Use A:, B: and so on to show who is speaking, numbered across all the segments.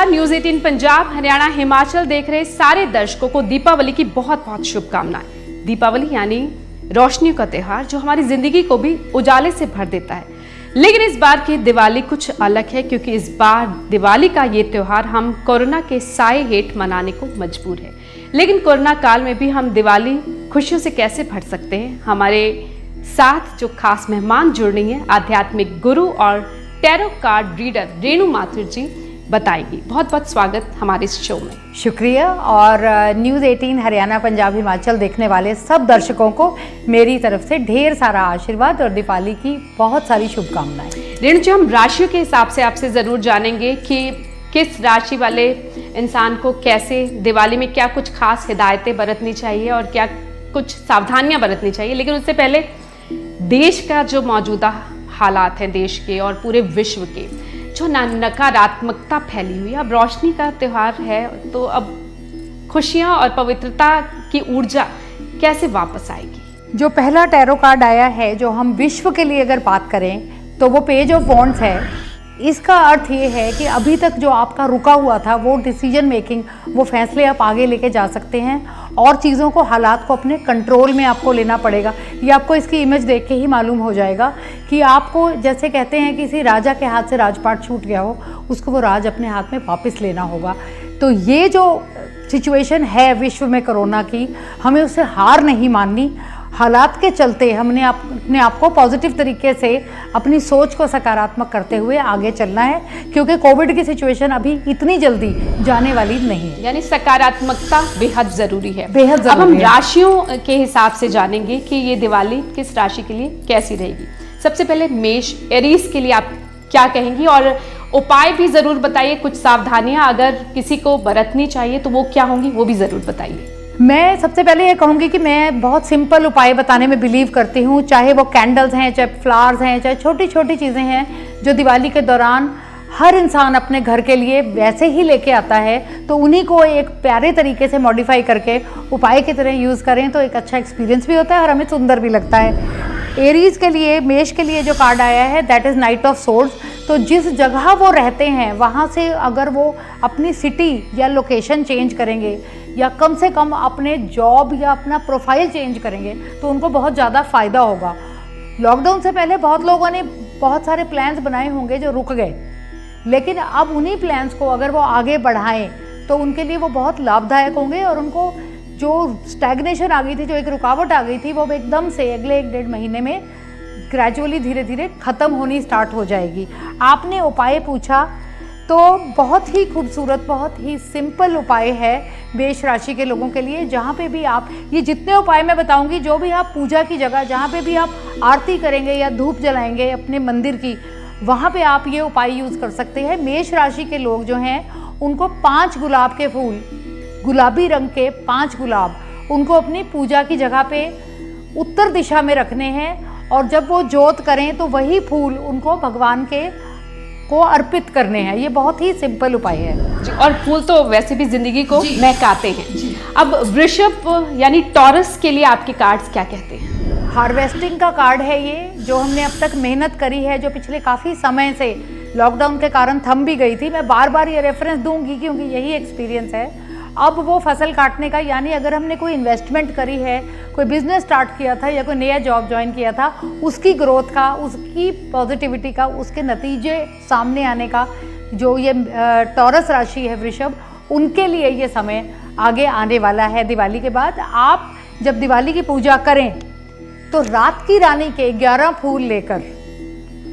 A: News 18 Punjab, Haryana, Himachal देख रहे सारे दर्शकों को दीपावली की बहुत बहुत शुभकामनाएं। दीपावली यानी रोशनियों का त्योहार जो हमारी जिंदगी को भी उजाले से भर देता है। लेकिन इस बार की दिवाली कुछ अलग है, क्योंकि इस बार दिवाली का ये त्योहार हम कोरोना के साए हेठ मनाने को मजबूर है। लेकिन कोरोना काल में भी हम दिवाली खुशियों से कैसे भर सकते हैं? हमारे साथ जो खास मेहमान जुड़ रही हैं, आध्यात्मिक गुरु और tarot card reader Renu Mathur ji बताएंगी। बहुत बहुत स्वागत हमारे इस शो में।
B: शुक्रिया। और न्यूज़ 18 हरियाणा, पंजाब, हिमाचल देखने वाले सब दर्शकों को मेरी तरफ से ढेर सारा आशीर्वाद और दिवाली की बहुत सारी शुभकामनाएं।
A: रेणु जी, हम राशियों के हिसाब से आपसे ज़रूर जानेंगे कि किस राशि वाले इंसान को कैसे दिवाली में क्या कुछ खास हिदायतें बरतनी चाहिए और क्या कुछ सावधानियां बरतनी चाहिए। लेकिन उससे पहले देश का जो मौजूदा हालात हैं, देश के और पूरे विश्व के, जो नकारात्मकता फैली हुई है, अब रोशनी का त्यौहार है तो अब खुशियां और पवित्रता की ऊर्जा कैसे वापस आएगी?
B: जो पहला टैरो कार्ड आया है, जो हम विश्व के लिए अगर बात करें तो वो पेज ऑफ वॉन्ड्स है। इसका अर्थ ये है कि अभी तक जो आपका रुका हुआ था वो डिसीजन मेकिंग, वो फैसले आप आगे लेके जा सकते हैं और चीज़ों को, हालात को अपने कंट्रोल में आपको लेना पड़ेगा। ये आपको इसकी इमेज देख के ही मालूम हो जाएगा कि आपको, जैसे कहते हैं किसी राजा के हाथ से राजपाट छूट गया हो, उसको वो राज अपने हाथ में वापस लेना होगा। तो ये जो सिचुएशन है विश्व में कोरोना की, हमें उससे हार नहीं माननी। हालात के चलते हमने अपने आप को पॉजिटिव तरीके से, अपनी सोच को सकारात्मक करते हुए आगे चलना है, क्योंकि कोविड की सिचुएशन अभी इतनी जल्दी जाने वाली नहीं है।
A: यानी सकारात्मकता बेहद जरूरी है।
B: बेहद जरूरी।
A: अब हम राशियों के हिसाब से जानेंगे कि ये दिवाली किस राशि के लिए कैसी रहेगी। सबसे पहले मेष, एरीज के लिए आप क्या कहेंगी और उपाय भी जरूर बताइए। कुछ सावधानियां अगर किसी को बरतनी चाहिए तो वो क्या होंगी, वो भी जरूर बताइए।
B: मैं सबसे पहले ये कहूँगी कि मैं बहुत सिंपल उपाय बताने में बिलीव करती हूँ, चाहे वो कैंडल्स हैं, चाहे फ्लावर्स हैं, चाहे छोटी छोटी चीज़ें हैं जो दिवाली के दौरान हर इंसान अपने घर के लिए वैसे ही लेके आता है, तो उन्हीं को एक प्यारे तरीके से मॉडिफाई करके उपाय की तरह यूज़ करें तो एक अच्छा एक्सपीरियंस भी होता है और हमें सुंदर भी लगता है। एरीज के लिए, मेष के लिए जो कार्ड आया है that is night of swords. तो जिस जगह वो रहते हैं वहाँ से अगर वो अपनी सिटी या लोकेशन चेंज करेंगे या कम से कम अपने जॉब या अपना प्रोफाइल चेंज करेंगे तो उनको बहुत ज़्यादा फ़ायदा होगा। लॉकडाउन से पहले बहुत लोगों ने बहुत सारे प्लान्स बनाए होंगे जो रुक गए, लेकिन अब उन्हीं प्लान्स को अगर वो आगे बढ़ाएं तो उनके लिए वो बहुत लाभदायक होंगे और उनको जो स्टैग्नेशन आ गई थी, जो एक रुकावट आ गई थी, वो एकदम से अगले 1-1.5 महीने में ग्रेजुअली धीरे धीरे ख़त्म होनी स्टार्ट हो जाएगी। आपने उपाय पूछा तो बहुत ही खूबसूरत, बहुत ही सिंपल उपाय है मेष राशि के लोगों के लिए। जहाँ पे भी आप, ये जितने उपाय मैं बताऊंगी, जो भी आप पूजा की जगह, जहाँ पे भी आप आरती करेंगे या धूप जलाएंगे अपने मंदिर की, वहाँ पे आप ये उपाय यूज़ कर सकते हैं। मेष राशि के लोग जो हैं उनको 5 गुलाब के फूल, गुलाबी रंग के 5 गुलाब, उनको अपनी पूजा की जगह पे उत्तर दिशा में रखने हैं और जब वो जोत करें तो वही फूल उनको भगवान को अर्पित करने हैं। ये बहुत ही सिंपल उपाय है
A: जी। और फूल तो वैसे भी जिंदगी को महकाते हैं। अब वृषभ यानी टॉरस के लिए आपके कार्ड्स क्या कहते हैं?
B: हार्वेस्टिंग का कार्ड है ये, जो हमने अब तक मेहनत करी है, जो पिछले काफ़ी समय से लॉकडाउन के कारण थम भी गई थी। मैं बार बार ये रेफरेंस दूंगी क्योंकि यही एक्सपीरियंस है। अब वो फसल काटने का, यानी अगर हमने कोई इन्वेस्टमेंट करी है, कोई बिजनेस स्टार्ट किया था या कोई नया जॉब ज्वाइन किया था, उसकी ग्रोथ का, उसकी पॉजिटिविटी का, उसके नतीजे सामने आने का, जो ये टॉरस राशि है वृषभ, उनके लिए ये समय आगे आने वाला है। दिवाली के बाद आप जब दिवाली की पूजा करें तो रात की रानी के 11 फूल लेकर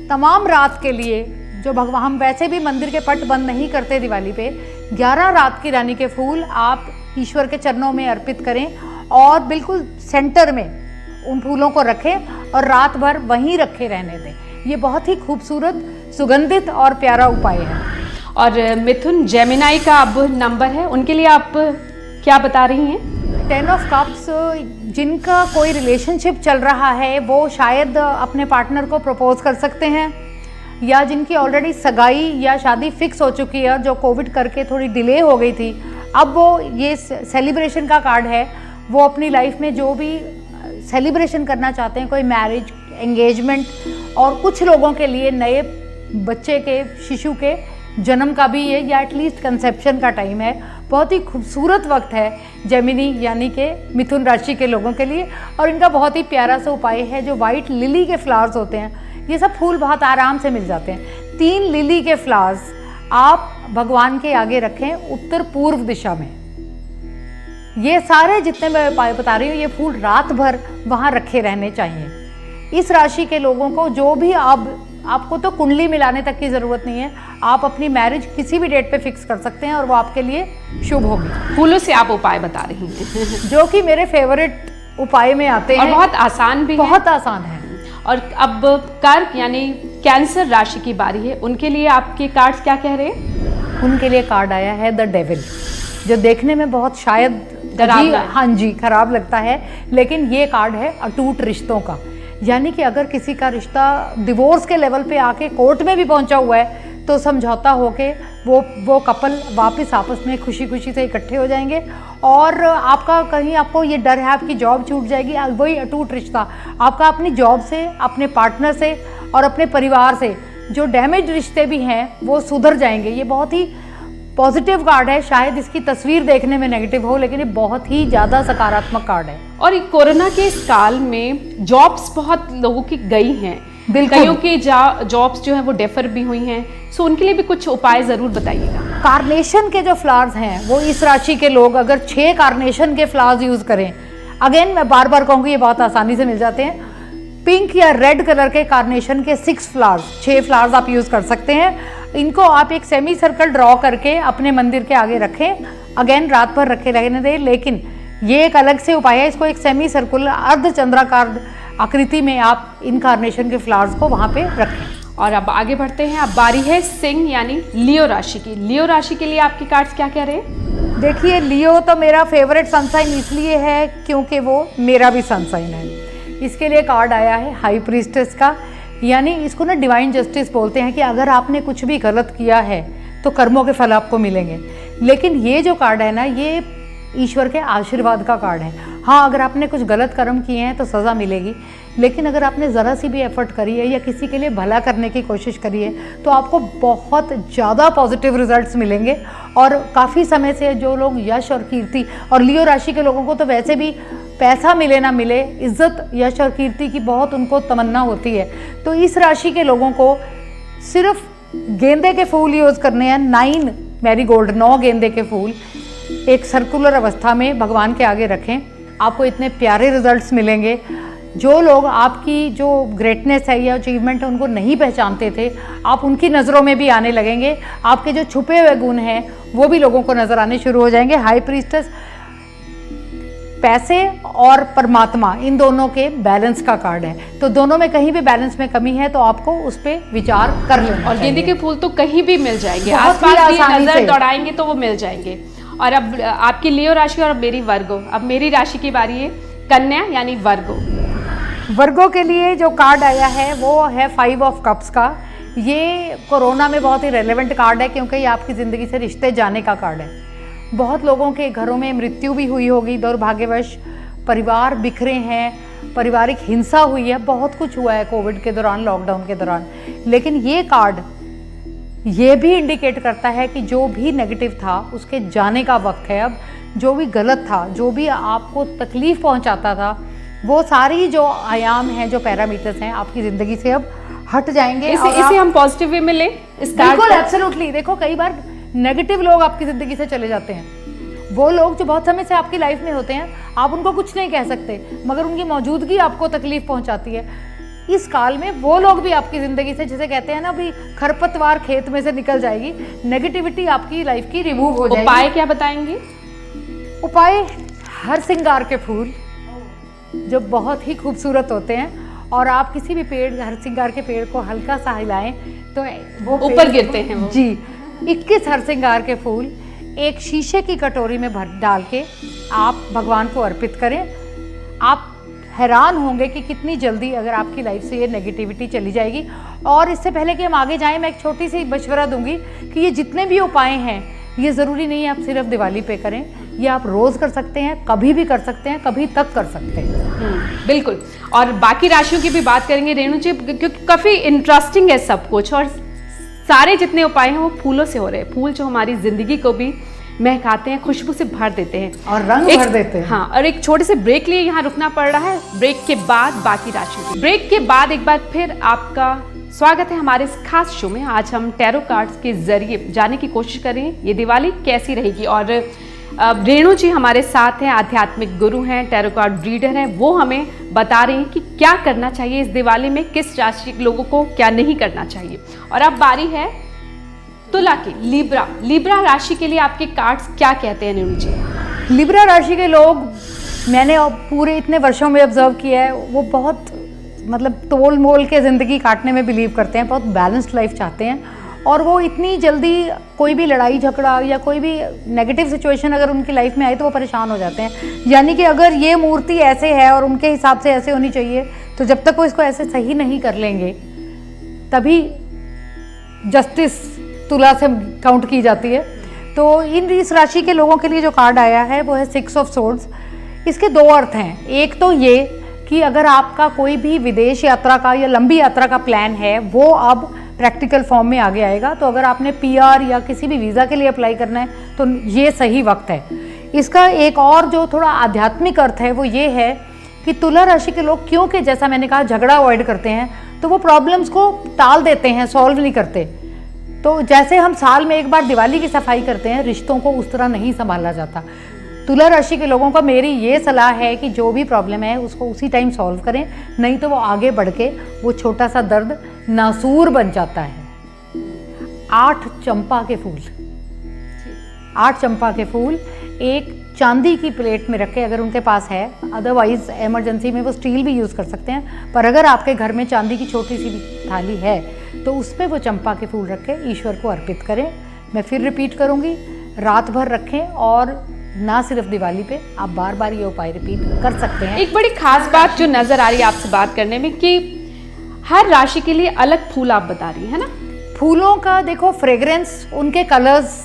B: तमाम रात के लिए, जो भगवान, हम वैसे भी मंदिर के पट बंद नहीं करते दिवाली पे, 11 रात की रानी के फूल आप ईश्वर के चरणों में अर्पित करें और बिल्कुल सेंटर में उन फूलों को रखें और रात भर वहीं रखे रहने दें। ये बहुत ही खूबसूरत, सुगंधित और प्यारा उपाय है।
A: और मिथुन, जेमिनाई का अब नंबर है, उनके लिए आप क्या बता रही हैं?
B: 10 ऑफ कप्स, जिनका कोई रिलेशनशिप चल रहा है वो शायद अपने पार्टनर को प्रपोज कर सकते हैं, या जिनकी ऑलरेडी सगाई या शादी फिक्स हो चुकी है, जो कोविड करके थोड़ी डिले हो गई थी, अब वो, ये सेलिब्रेशन का कार्ड है, वो अपनी लाइफ में जो भी सेलिब्रेशन करना चाहते हैं, कोई मैरिज, एंगेजमेंट, और कुछ लोगों के लिए नए बच्चे के, शिशु के जन्म का भी है या एटलीस्ट कंसेप्शन का टाइम है। बहुत ही खूबसूरत वक्त है जेमिनी यानी कि मिथुन राशि के लोगों के लिए। और इनका बहुत ही प्यारा सा उपाय है, जो वाइट लिली के फ्लावर्स होते हैं, ये सब फूल बहुत आराम से मिल जाते हैं। 3 लिली के फ्लावर्स आप भगवान के आगे रखें उत्तर पूर्व दिशा में। ये सारे जितने मैं उपाय बता रही हूँ, ये फूल रात भर वहाँ रखे रहने चाहिए। इस राशि के लोगों को जो भी आपको तो कुंडली मिलाने तक की ज़रूरत नहीं है, आप अपनी मैरिज किसी भी डेट पे फिक्स कर सकते हैं और वो आपके लिए शुभ होगी।
A: फूलों से आप उपाय बता रही हैं
B: जो कि मेरे फेवरेट उपाय में आते हैं
A: और बहुत आसान भी
B: बहुत आसान है।
A: और अब कर्क यानी कैंसर राशि की बारी है, उनके लिए आपके कार्ड्स क्या कह रहे हैं?
B: उनके लिए कार्ड आया है द डेविल, जो देखने में बहुत शायद
A: डरावना है।
B: हाँ जी, खराब लगता है, लेकिन ये कार्ड है अटूट रिश्तों का। यानी कि अगर किसी का रिश्ता डिवोर्स के लेवल पे आके कोर्ट में भी पहुंचा हुआ है, तो समझौता होके वो कपल वापस आपस में खुशी खुशी से इकट्ठे हो जाएंगे। और आपका कहीं आपको ये डर है आपकी जॉब छूट जाएगी, वही अटूट रिश्ता आपका अपनी जॉब से, अपने पार्टनर से और अपने परिवार से जो डैमेज रिश्ते भी हैं वो सुधर जाएंगे। ये बहुत ही पॉजिटिव कार्ड है। शायद इसकी तस्वीर देखने में नेगेटिव हो, लेकिन ये बहुत ही ज़्यादा सकारात्मक कार्ड है।
A: और ये कोरोना के इस काल में जॉब्स बहुत लोगों की गई हैं,
B: बिल्कुल।
A: कईयों की जॉब्स जो हैं वो डेफर भी हुई हैं, सो उनके लिए भी कुछ उपाय ज़रूर बताइएगा।
B: कार्नेशन के जो फ्लावर्स हैं वो इस राशि के लोग अगर 6 कार्नेशन के फ्लावर्स यूज़ करें, अगेन मैं बार बार कहूँगी ये बहुत आसानी से मिल जाते हैं। पिंक या रेड कलर के कार्नेशन के 6 फ्लावर्स आप यूज़ कर सकते हैं। इनको आप एक सेमी सर्कल ड्रॉ करके अपने मंदिर के आगे रखें। अगेन रात भर रखे रहने दें, लेकिन ये एक अलग से उपाय है। इसको एक सेमी सर्कुलर अर्धचंद्राकार आकृति में आप इनकार्नेशन के फ्लावर्स को वहाँ पे रखें।
A: और अब आगे बढ़ते हैं। अब बारी है सिंह यानी लियो राशि की। लियो राशि के लिए आपके कार्ड्स क्या कह रहे हैं?
B: देखिए, लियो तो मेरा फेवरेट सनसाइन इसलिए है क्योंकि वो मेरा भी सनसाइन है। इसके लिए कार्ड आया है हाई प्रीस्टेस का, यानी इसको ना डिवाइन जस्टिस बोलते हैं कि अगर आपने कुछ भी गलत किया है तो कर्मों के फल आपको मिलेंगे। लेकिन ये जो कार्ड है ना, ये ईश्वर के आशीर्वाद का कार्ड है। हाँ, अगर आपने कुछ गलत कर्म किए हैं तो सज़ा मिलेगी, लेकिन अगर आपने ज़रा सी भी एफर्ट करी है या किसी के लिए भला करने की कोशिश करी है तो आपको बहुत ज़्यादा पॉजिटिव रिजल्ट्स मिलेंगे। और काफ़ी समय से जो लोग यश और कीर्ति, और लियो राशि के लोगों को तो वैसे भी पैसा मिले ना मिले, इज्जत यश और कीर्ति की बहुत उनको तमन्ना होती है। तो इस राशि के लोगों को सिर्फ गेंदे के फूल यूज़ करने हैं, 9 मैरीगोल्ड, 9 गेंदे के फूल एक सर्कुलर अवस्था में भगवान के आगे रखें। आपको इतने प्यारे रिजल्ट्स मिलेंगे। जो लोग आपकी जो ग्रेटनेस है या अचीवमेंट है उनको नहीं पहचानते थे, आप उनकी नज़रों में भी आने लगेंगे। आपके जो छुपे हुए गुण हैं वो भी लोगों को नज़र आने शुरू हो जाएंगे। हाई प्रीस्टेस पैसे और परमात्मा, इन दोनों के बैलेंस का कार्ड है। तो दोनों में कहीं भी बैलेंस में कमी है तो आपको उस पर विचार कर लेना
A: और गेंदे के फूल तो कहीं भी मिल जाएंगे,
B: बहुत ही
A: आसपास भी
B: आसानी
A: नजर
B: से।
A: दौड़ाएंगे तो वो मिल जाएंगे। और अब आपकी लियो राशि और मेरी वर्गो। अब मेरी राशि की बारी है कन्या यानी वर्गो।
B: वर्गों के लिए जो कार्ड आया है वो है 5 ऑफ कप्स का। ये कोरोना में बहुत ही रेलेवेंट कार्ड है क्योंकि ये आपकी ज़िंदगी से रिश्ते जाने का कार्ड है। बहुत लोगों के घरों में मृत्यु भी हुई होगी दुर्भाग्यवश, परिवार बिखरे हैं, पारिवारिक हिंसा हुई है, बहुत कुछ हुआ है कोविड के दौरान, लॉकडाउन के दौरान। लेकिन ये कार्ड ये भी इंडिकेट करता है कि जो भी नेगेटिव था उसके जाने का वक्त है। अब जो भी गलत था, जो भी आपको तकलीफ पहुंचाता था, वो सारी जो आयाम हैं, जो पैरामीटर्स हैं, आपकी ज़िंदगी से अब हट जाएंगे।
A: इसे हम पॉजिटिव वे में लें इस कार्ड
B: बिल्कुल,
A: को?
B: एब्सोल्युटली। देखो, कई बार नेगेटिव लोग आपकी ज़िंदगी से चले जाते हैं। वो लोग जो बहुत समय से आपकी लाइफ में होते हैं, आप उनको कुछ नहीं कह सकते, मगर उनकी मौजूदगी आपको तकलीफ पहुंचाती है। इस काल में वो लोग भी आपकी ज़िंदगी से, जिसे कहते हैं ना भी खरपतवार खेत में से निकल जाएगी, नेगेटिविटी आपकी लाइफ की रिमूव हो जाएगी।
A: उपाय क्या बताएंगे?
B: उपाय हर श्रृंगार के फूल जो बहुत ही खूबसूरत होते हैं, और आप किसी भी पेड़, हर श्रृंगार के पेड़ को हल्का सा हिलाएं तो वो
A: ऊपर गिरते हैं वो।
B: जी। 21 हर श्रृंगार के फूल एक शीशे की कटोरी में भर डाल के आप भगवान को अर्पित करें। आप हैरान होंगे कि कितनी जल्दी अगर आपकी लाइफ से ये नेगेटिविटी चली जाएगी। और इससे पहले कि हम आगे जाएं, मैं एक छोटी सी मशवरा दूंगी कि ये जितने भी उपाय हैं, ये ज़रूरी नहीं है आप सिर्फ दिवाली पे करें, ये आप रोज़ कर सकते हैं, कभी भी कर सकते हैं, कभी तक कर सकते हैं।
A: बिल्कुल। और बाकी राशियों की भी बात करेंगे रेणु जी, क्योंकि काफ़ी इंटरेस्टिंग है सब कुछ। और सारे जितने उपाय हैं वो फूलों से हो रहे हैं। फूल जो हमारी जिंदगी को भी महकाते हैं, खुशबू से भर देते हैं
B: और रंग भर देते हैं।
A: हाँ, और एक छोटे से ब्रेक लिए यहाँ रुकना पड़ रहा है। ब्रेक के बाद बाकी राशि। ब्रेक के बाद एक बार फिर आपका स्वागत है हमारे इस खास शो में। आज हम टैरो कार्ड्स के जरिए जानने की कोशिश करें ये दिवाली कैसी रहेगी। और रेणु जी हमारे साथ हैं, आध्यात्मिक गुरु हैं, टैरो कार्ड रीडर हैं। वो हमें बता रहे हैं कि क्या करना चाहिए इस दिवाली में, किस राशि के लोगों को क्या नहीं करना चाहिए। और अब बारी है तुला की, लिब्रा राशि के लिए आपके कार्ड्स क्या कहते हैं रेणु जी?
B: लिब्रा राशि के लोग मैंने पूरे इतने वर्षों में ऑब्जर्व किया है, वो बहुत मतलब तोल मोल के ज़िंदगी काटने में बिलीव करते हैं, बहुत बैलेंस्ड लाइफ चाहते हैं। और वो इतनी जल्दी कोई भी लड़ाई झगड़ा या कोई भी नेगेटिव सिचुएशन अगर उनकी लाइफ में आए तो वो परेशान हो जाते हैं। यानी कि अगर ये मूर्ति ऐसे है और उनके हिसाब से ऐसे होनी चाहिए, तो जब तक वो इसको ऐसे सही नहीं कर लेंगे तभी जस्टिस तुला से काउंट की जाती है। तो इस राशि के लोगों के लिए जो कार्ड आया है वो है 6 ऑफ सोर्ड्स। इसके 2 अर्थ हैं। एक तो ये कि अगर आपका कोई भी विदेश यात्रा का या लंबी यात्रा का प्लान है वो अब प्रैक्टिकल फॉर्म में आगे आएगा। तो अगर आपने PR या किसी भी वीज़ा के लिए अप्लाई करना है तो ये सही वक्त है। इसका एक और जो थोड़ा आध्यात्मिक अर्थ है वो ये है कि तुला राशि के लोग, क्योंकि जैसा मैंने कहा झगड़ा अवॉइड करते हैं, तो वो प्रॉब्लम्स को टाल देते हैं, सॉल्व नहीं करते। तो जैसे हम साल में एक बार दिवाली की सफाई करते हैं, रिश्तों को उस तरह नहीं संभाला जाता। तुला राशि के लोगों का मेरी ये सलाह है कि जो भी प्रॉब्लम है उसको उसी टाइम सॉल्व करें, नहीं तो वो आगे बढ़ के वो छोटा सा दर्द नासूर बन जाता है। 8 चंपा के फूल, 8 चंपा के फूल एक चांदी की प्लेट में रखे अगर उनके पास है, अदरवाइज इमरजेंसी में वो स्टील भी यूज़ कर सकते हैं। पर अगर आपके घर में चांदी की छोटी सी भी थाली है तो उसमें वो चंपा के फूल रख के ईश्वर को अर्पित करें। मैं फिर रिपीट करूँगी, रात भर रखें और ना सिर्फ दिवाली पे, आप बार बार ये उपाय रिपीट कर सकते हैं।
A: एक बड़ी खास बात जो नजर आ रही है आपसे बात करने में कि हर राशि के लिए अलग फूल आप बता रही है ना?
B: फूलों का देखो फ्रेग्रेंस, उनके कलर्स,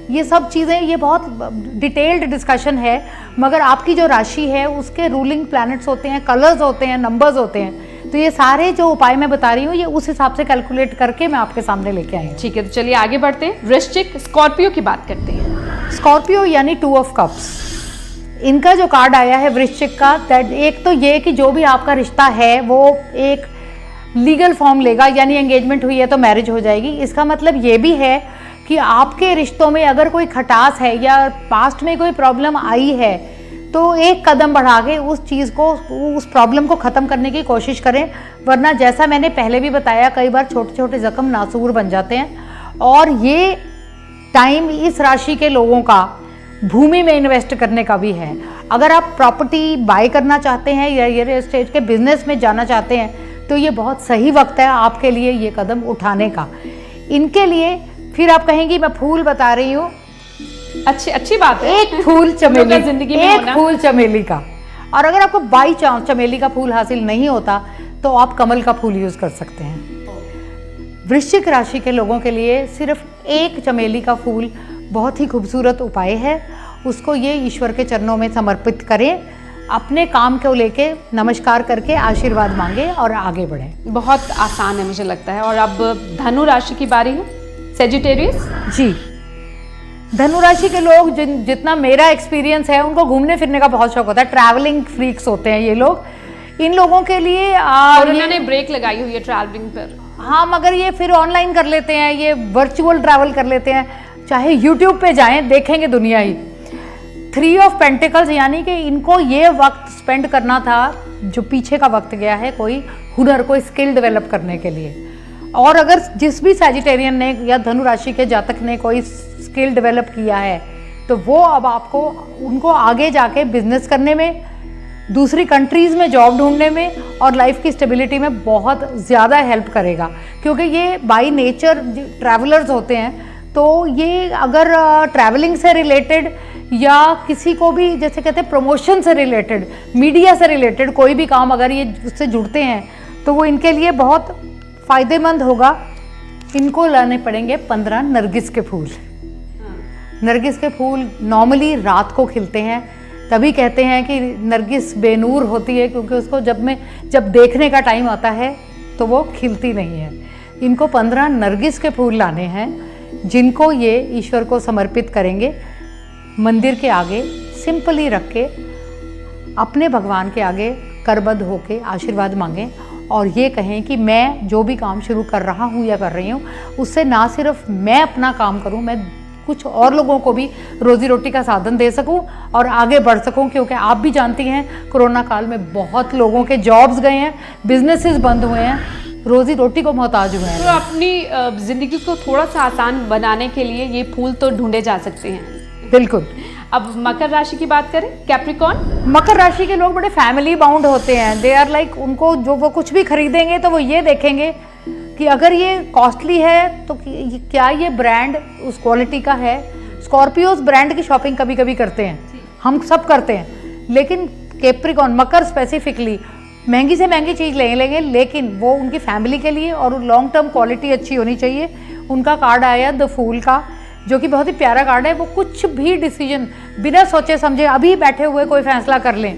B: ये सब चीज़ें, ये बहुत डिटेल्ड डिस्कशन है। मगर आपकी जो राशि है उसके रूलिंग प्लैनेट्स होते हैं, कलर्स होते हैं, नंबर्स होते हैं। तो ये सारे जो उपाय मैं बता रही हूँ ये उस हिसाब से कैलकुलेट करके मैं आपके सामने लेके आई हूँ।
A: ठीक है, तो चलिए आगे बढ़ते हैं। वृश्चिक, स्कॉर्पियो की बात करते हैं।
B: स्कॉर्पियो यानी 2 ऑफ कप्स, इनका जो कार्ड आया है वृश्चिक का, दैट एक तो ये कि जो भी आपका रिश्ता है वो एक लीगल फॉर्म लेगा, यानी एंगेजमेंट हुई है तो मैरिज हो जाएगी। इसका मतलब ये भी है कि आपके रिश्तों में अगर कोई खटास है या पास्ट में कोई प्रॉब्लम आई है तो एक कदम बढ़ा के उस चीज़ को, उस प्रॉब्लम को ख़त्म करने की कोशिश करें। वरना जैसा मैंने पहले भी बताया, कई बार छोटे छोटे जख्म नासूर बन जाते हैं। और ये टाइम इस राशि के लोगों का भूमि में इन्वेस्ट करने का भी है। अगर आप प्रॉपर्टी बाय करना चाहते हैं या रियल एस्टेट के बिजनेस में जाना चाहते हैं तो ये बहुत सही वक्त है आपके लिए ये कदम उठाने का। इनके लिए फिर आप कहेंगी मैं फूल बता रही हूँ,
A: अच्छी बात है।
B: एक फूल चमेली,
A: जिंदगी में
B: एक फूल चमेली का। और अगर आपको बाई चांस चमेली का फूल हासिल नहीं होता तो आप कमल का फूल यूज कर सकते हैं। वृश्चिक राशि के लोगों के लिए सिर्फ एक चमेली का फूल बहुत ही खूबसूरत उपाय है। उसको ये ईश्वर के चरणों में समर्पित करें, अपने काम को लेके नमस्कार करके आशीर्वाद मांगे और आगे बढ़े।
A: बहुत आसान है मुझे लगता है। और अब धनु राशि की बारी है, सेजिटेरियस जी।
B: धनु राशि के लोग जितना मेरा एक्सपीरियंस है, उनको घूमने फिरने का बहुत शौक होता है, ट्रैवलिंग फ्रीक्स होते हैं ये लोग। इन लोगों के लिए
A: और उन्होंने ब्रेक लगाई हुई है ट्रैवलिंग पर।
B: हाँ, मगर ये फिर ऑनलाइन कर लेते हैं, ये वर्चुअल ट्रैवल कर लेते हैं, चाहे यूट्यूब पे जाएं, देखेंगे दुनिया ही। 3 ऑफ पेंटिकल्स यानी कि इनको ये वक्त स्पेंड करना था जो पीछे का वक्त गया है, कोई हुनर, कोई स्किल डेवलप करने के लिए। और अगर जिस भी सैजिटेरियन ने या धनु राशि के जातक ने कोई स्किल डेवलप किया है तो वो अब आपको उनको आगे जाके बिजनेस करने में, दूसरी कंट्रीज़ में जॉब ढूंढने में और लाइफ की स्टेबिलिटी में बहुत ज़्यादा हेल्प करेगा। क्योंकि ये बाय नेचर ट्रैवलर्स होते हैं, तो ये अगर ट्रैवलिंग से रिलेटेड या किसी को भी जैसे कहते हैं प्रमोशन से रिलेटेड, मीडिया से रिलेटेड कोई भी काम अगर ये उससे जुड़ते हैं तो वो इनके लिए बहुत फ़ायदेमंद होगा। इनको लाने पड़ेंगे 15 नरगिस के फूल। नरगिस के फूल नॉर्मली रात को खिलते हैं, तभी कहते हैं कि नरगिस बेनूर होती है, क्योंकि उसको जब देखने का टाइम आता है तो वो खिलती नहीं है। इनको 15 नरगिस के फूल लाने हैं, जिनको ये ईश्वर को समर्पित करेंगे। मंदिर के आगे सिंपली रख के अपने भगवान के आगे करबद्ध होके आशीर्वाद मांगें और ये कहें कि मैं जो भी काम शुरू कर रहा हूँ या कर रही हूँ, उससे ना सिर्फ मैं अपना काम करूँ, मैं कुछ और लोगों को भी रोजी रोटी का साधन दे सकूं और आगे बढ़ सकूं। क्योंकि आप भी जानती हैं कोरोना काल में बहुत लोगों के जॉब्स गए हैं, बिजनेसेस बंद हुए हैं, रोजी रोटी को मोहताज हुए हैं।
A: तो अपनी जिंदगी को थोड़ा सा आसान बनाने के लिए ये फूल तो ढूंढे जा सकते हैं।
B: बिल्कुल।
A: अब मकर राशि की बात करें, कैप्रिकॉर्न।
B: मकर राशि के लोग बड़े फैमिली बाउंड होते हैं। दे आर लाइक, उनको जो वो कुछ भी खरीदेंगे तो वो ये देखेंगे कि अगर ये कॉस्टली है तो क्या ये ब्रांड उस क्वालिटी का है। स्कॉर्पियोज ब्रांड की शॉपिंग कभी कभी करते हैं, हम सब करते हैं, लेकिन कैप्रिकॉर्न, मकर स्पेसिफिकली महंगी से महंगी चीज़ ले लेंगे, लेकिन वो उनकी फैमिली के लिए और लॉन्ग टर्म क्वालिटी अच्छी होनी चाहिए। उनका कार्ड आया द फूल का, जो कि बहुत ही प्यारा कार्ड है। वो कुछ भी डिसीजन बिना सोचे समझे अभी बैठे हुए कोई फैसला कर लें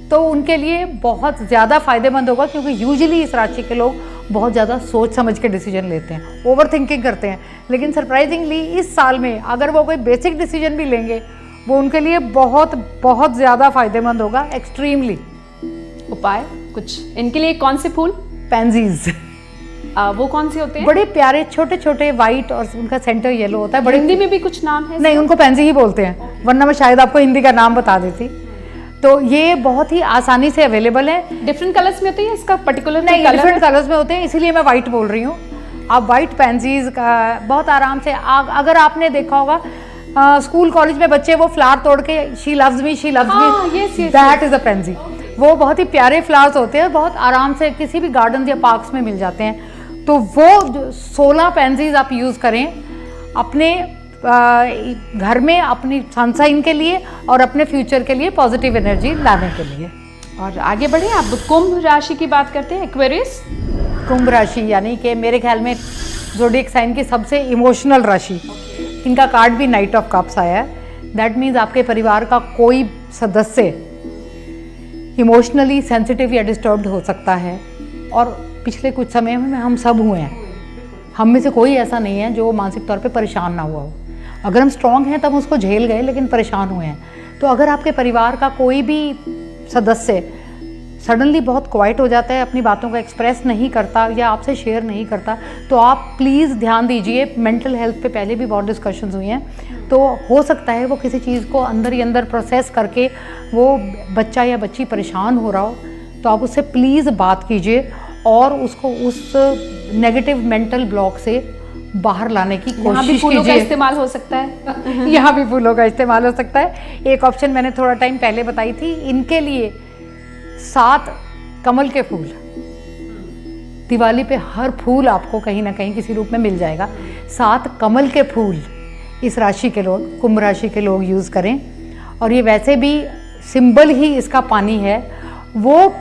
B: तो उनके लिए बहुत ज़्यादा फायदेमंद होगा, क्योंकि यूजुअली इस राशि के लोग बहुत ज़्यादा सोच समझ के डिसीजन लेते हैं, ओवर थिंकिंग करते हैं। लेकिन सरप्राइजिंगली इस साल में अगर वो कोई बेसिक डिसीजन भी लेंगे, वो उनके लिए बहुत बहुत ज़्यादा फायदेमंद होगा, एक्सट्रीमली।
A: उपाय कुछ इनके लिए कौन से फूल?
B: पैंजीज।
A: वो कौन से होते हैं?
B: बड़े प्यारे छोटे छोटे वाइट और उनका सेंटर येलो होता है। बड़े
A: हिंदी में भी कुछ नाम है?
B: नहीं, उनको पैंजी ही बोलते हैं, वरना मैं शायद आपको हिंदी का नाम बता देती। तो ये बहुत ही आसानी से अवेलेबल है।
A: डिफरेंट कलर्स में होते हैं, इसका पर्टिकुलर
B: नहीं, डिफरेंट कलर्स में होते हैं, इसीलिए मैं वाइट बोल रही हूँ। आप वाइट पैंजीज का बहुत आराम से, अगर आपने देखा होगा स्कूल कॉलेज में बच्चे वो फ्लावर तोड़ के she loves me, that is a pansy. वो बहुत ही प्यारे फ्लावर्स होते हैं, बहुत आराम से किसी भी गार्डन या पार्क्स में मिल जाते हैं। तो वो 16 पैंजीज आप यूज़ करें अपने घर में, अपनी सनसाइन के लिए और अपने फ्यूचर के लिए पॉजिटिव एनर्जी लाने के लिए।
A: और आगे बढ़े, अब कुंभ राशि की बात करते हैं, एक्वेरियस।
B: कुंभ राशि यानी कि मेरे ख्याल में ज़ोडिएक साइन की सबसे इमोशनल राशि। इनका कार्ड भी नाइट ऑफ कप्स आया है। दैट मीन्स आपके परिवार का कोई सदस्य इमोशनली सेंसिटिव या डिस्टर्ब्ड हो सकता है, और पिछले कुछ समय में हम सब हुए हैं। हम में से कोई ऐसा नहीं है जो मानसिक तौर पे परेशान ना हुआ हो। अगर हम स्ट्रांग हैं तब उसको झेल गए, लेकिन परेशान हुए हैं। तो अगर आपके परिवार का कोई भी सदस्य सडनली बहुत क्वाइट हो जाता है, अपनी बातों को एक्सप्रेस नहीं करता या आपसे शेयर नहीं करता, तो आप प्लीज़ ध्यान दीजिए। मेंटल हेल्थ पे पहले भी बहुत डिस्कशंस हुई हैं, तो हो सकता है वो किसी चीज़ को अंदर ही अंदर प्रोसेस करके वो बच्चा या बच्ची परेशान हो रहा हो, तो आप उससे प्लीज़ बात कीजिए और उसको उस नेगेटिव मेंटल ब्लॉक से बाहर लाने की कोशिश कीजिए।
A: फूलों का इस्तेमाल हो सकता है।
B: यहाँ भी फूलों का इस्तेमाल हो सकता है। एक ऑप्शन मैंने थोड़ा टाइम पहले बताई थी, इनके लिए 7 कमल के फूल। दिवाली पे हर फूल आपको कहीं ना कहीं किसी रूप में मिल जाएगा। 7 कमल के फूल इस राशि के लोग, कुंभ राशि के लोग यूज़ करें। और ये वैसे भी सिंबल ही इसका पानी है। वो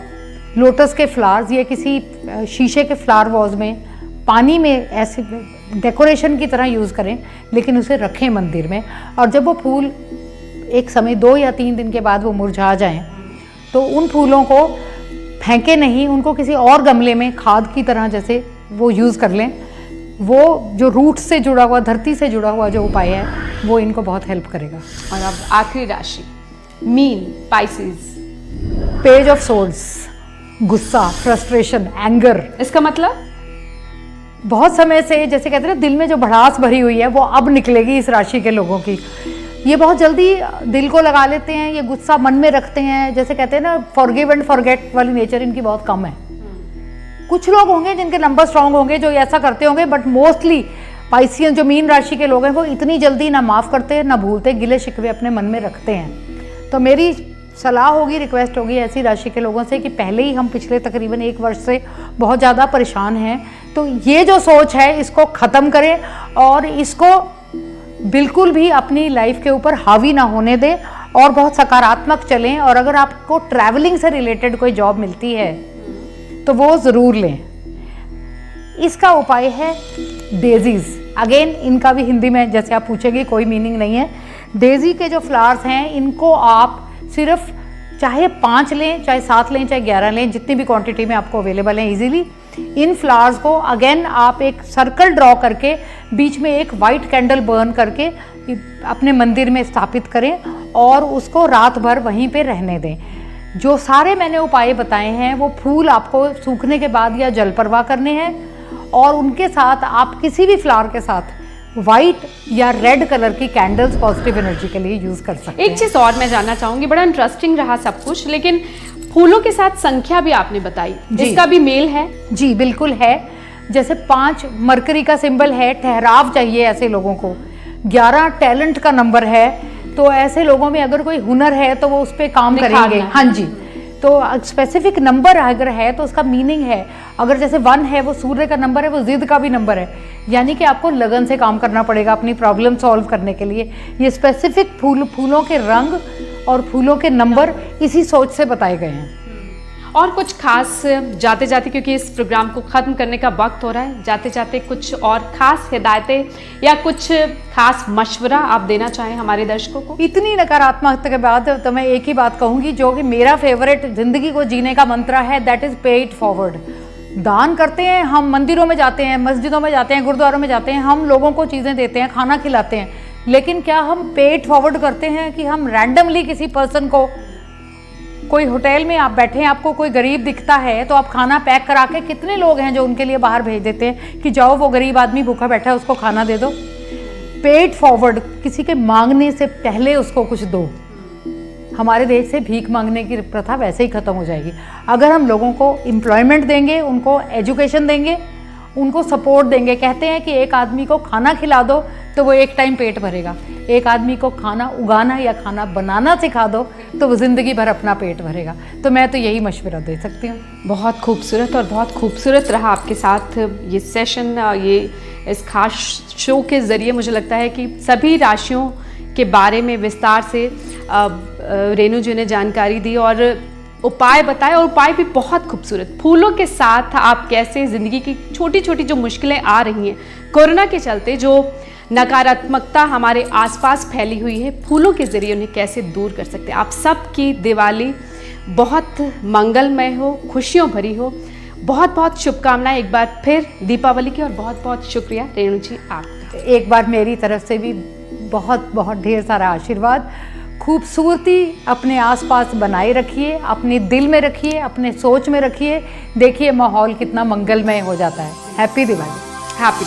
B: लोटस के फ्लावर्स या किसी शीशे के फ्लावर वॉज में पानी में ऐसे डेकोरेशन की तरह यूज़ करें, लेकिन उसे रखें मंदिर में। और जब वो फूल एक समय 2 या 3 दिन के बाद वो मुरझा जाएं, तो उन फूलों को फेंके नहीं, उनको किसी और गमले में खाद की तरह जैसे वो यूज़ कर लें। वो जो रूट से जुड़ा हुआ, धरती से जुड़ा हुआ जो उपाय है, वो इनको बहुत हेल्प करेगा।
A: और अब आखिरी राशि, mean, Pisces.
B: Page of swords, गुस्सा, फ्रस्ट्रेशन, एंगर।
A: इसका मतलब
B: बहुत समय से, जैसे कहते हैं ना, दिल में जो भड़ास भरी हुई है वो अब निकलेगी इस राशि के लोगों की। ये बहुत जल्दी दिल को लगा लेते हैं, ये गुस्सा मन में रखते हैं। जैसे कहते हैं ना, फॉरगिव एंड फॉरगेट वाली नेचर इनकी बहुत कम है। कुछ लोग होंगे जिनके नंबर स्ट्रांग होंगे जो ऐसा करते होंगे, बट मोस्टली पाइसियन जो मीन राशि के लोग हैं वो इतनी जल्दी ना माफ़ करते हैं ना भूलते, गिले शिकवे अपने मन में रखते हैं। तो मेरी सलाह होगी, रिक्वेस्ट होगी ऐसी राशि के लोगों से कि पहले ही हम पिछले तकरीबन 1 वर्ष से बहुत ज़्यादा परेशान हैं, तो ये जो सोच है इसको ख़त्म करें और इसको बिल्कुल भी अपनी लाइफ के ऊपर हावी ना होने दें और बहुत सकारात्मक चलें। और अगर आपको ट्रैवलिंग से रिलेटेड कोई जॉब मिलती है तो वो ज़रूर लें। इसका उपाय है डेजीज़। अगेन इनका भी हिंदी में जैसे आप पूछेंगे कोई मीनिंग नहीं है। डेजी के जो फ्लावर्स हैं इनको आप सिर्फ चाहे 5 लें, चाहे 7 लें, चाहे 11 लें, जितनी भी क्वांटिटी में आपको अवेलेबल हैं इजीली। इन फ्लावर्स को अगेन आप एक सर्कल ड्रॉ करके बीच में एक वाइट कैंडल बर्न करके अपने मंदिर में स्थापित करें और उसको रात भर वहीं पे रहने दें। जो सारे मैंने उपाय बताए हैं वो फूल आपको सूखने के बाद या जल प्रवाह करने हैं, और उनके साथ आप किसी भी फ्लावर के साथ वाइट या रेड कलर की कैंडल्स पॉजिटिव एनर्जी के लिए यूज कर सकते हैं।
A: एक चीज और मैं जानना चाहूंगी, बड़ा इंटरेस्टिंग रहा सब कुछ, लेकिन फूलों के साथ संख्या भी आपने बताई, इसका भी मेल है?
B: जी बिल्कुल है। जैसे 5 मरकरी का सिंबल है, ठहराव चाहिए ऐसे लोगों को। 11 टैलेंट का नंबर है, तो ऐसे लोगों में अगर कोई हुनर है तो वो उस पर काम करेंगे। हाँ जी, तो स्पेसिफिक नंबर अगर है तो उसका मीनिंग है। अगर जैसे 1 है, वो सूर्य का नंबर है, वो जिद का भी नंबर है, यानी कि आपको लगन से काम करना पड़ेगा अपनी प्रॉब्लम सॉल्व करने के लिए। ये स्पेसिफिक फूलों के रंग और फूलों के नंबर इसी सोच से बताए गए हैं।
A: और कुछ खास जाते जाते, क्योंकि इस प्रोग्राम को ख़त्म करने का वक्त हो रहा है, जाते जाते कुछ और खास हिदायतें या कुछ खास मशवरा आप देना चाहें हमारे दर्शकों को?
B: इतनी नकारात्मकता के बाद तो मैं एक ही बात कहूँगी, जो कि मेरा फेवरेट जिंदगी को जीने का मंत्र है, दैट इज़ पे इट फॉरवर्ड। दान करते हैं हम, मंदिरों में जाते हैं, मस्जिदों में जाते हैं, गुरुद्वारों में जाते हैं, हम लोगों को चीज़ें देते हैं, खाना खिलाते हैं, लेकिन क्या हम पे इट फॉरवर्ड करते हैं कि हम रैंडमली किसी पर्सन को, कोई होटल में आप बैठे हैं, आपको कोई गरीब दिखता है तो आप खाना पैक करा के, कितने लोग हैं जो उनके लिए बाहर भेज देते हैं कि जाओ वो गरीब आदमी भूखा बैठा है उसको खाना दे दो। पे इट फॉरवर्ड, किसी के मांगने से पहले उसको कुछ दो। हमारे देश से भीख मांगने की प्रथा वैसे ही खत्म हो जाएगी अगर हम लोगों को एम्प्लॉयमेंट देंगे, उनको एजुकेशन देंगे, उनको सपोर्ट देंगे। कहते हैं कि एक आदमी को खाना खिला दो तो वो एक टाइम पेट भरेगा, एक आदमी को खाना उगाना या खाना बनाना सिखा दो तो वो ज़िंदगी भर अपना पेट भरेगा। तो मैं तो यही मशवरा दे सकती हूँ।
A: बहुत खूबसूरत, और बहुत खूबसूरत रहा आपके साथ ये सेशन। ये इस खास शो के ज़रिए मुझे लगता है कि सभी राशियों के बारे में विस्तार से रेणु जी ने जानकारी दी और उपाय बताए, और उपाय भी बहुत खूबसूरत। फूलों के साथ आप कैसे ज़िंदगी की छोटी छोटी जो मुश्किलें आ रही हैं कोरोना के चलते, जो नकारात्मकता हमारे आसपास फैली हुई है, फूलों के ज़रिए उन्हें कैसे दूर कर सकते हैं। आप सबकी दिवाली बहुत मंगलमय हो, खुशियों भरी हो। बहुत बहुत शुभकामनाएं एक बार फिर दीपावली की, और बहुत बहुत शुक्रिया रेणु जी आपका।
B: एक बार मेरी तरफ से भी बहुत बहुत ढेर सारा आशीर्वाद। खूबसूरती अपने आसपास बनाए रखिए, अपने दिल में रखिए, अपने सोच में रखिए। देखिए माहौल कितना मंगलमय हो जाता है। हैप्पी दिवाली।
A: हैप्पी